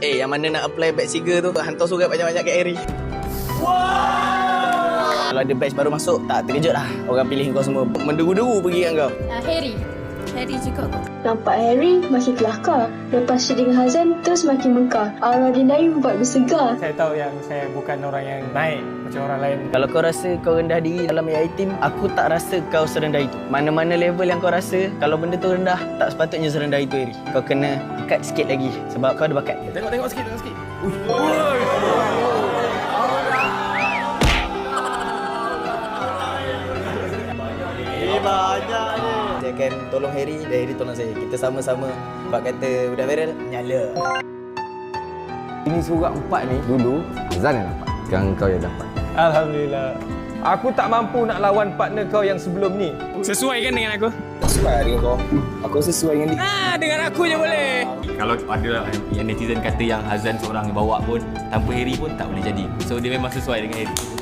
Yang mana nak apply batch 3 tu, hantar surat banyak-banyak kat Harry. Wow! Kalau ada batch baru masuk, tak terkejut lah. Orang pilih kau semua. Menderu-deru pergi kat kau. Harry juga kok. Nampak Harry makin kelakar. Lepas dia dengan Hazan terus makin mekar. Aura dia lain buat bersegar. Saya tahu yang saya bukan orang yang naik macam orang lain. Kalau kau rasa kau rendah diri dalam AI team, aku tak rasa kau serendah itu. Mana-mana level yang kau rasa, kalau benda tu rendah, tak sepatutnya serendah itu, Harry. Kau kena cut sikit lagi sebab kau ada bakat. Tengok sikit. Banyak ni. Saya akan tolong Harry dan Harry tolong saya. Kita sama-sama buat kata budak viral, nyala. Ini surat 4 ni dulu Azan yang dapat. Sekarang kau yang dapat. Alhamdulillah. Aku tak mampu nak lawan partner kau yang sebelum ni. Sesuai kan dengan aku? Sesuai dengan kau. Aku sesuai dengan dia. Dengan aku je boleh. Kalau ada yang netizen kata yang Hazan seorang bawa pun tanpa Harry pun tak boleh jadi. So dia memang sesuai dengan Harry.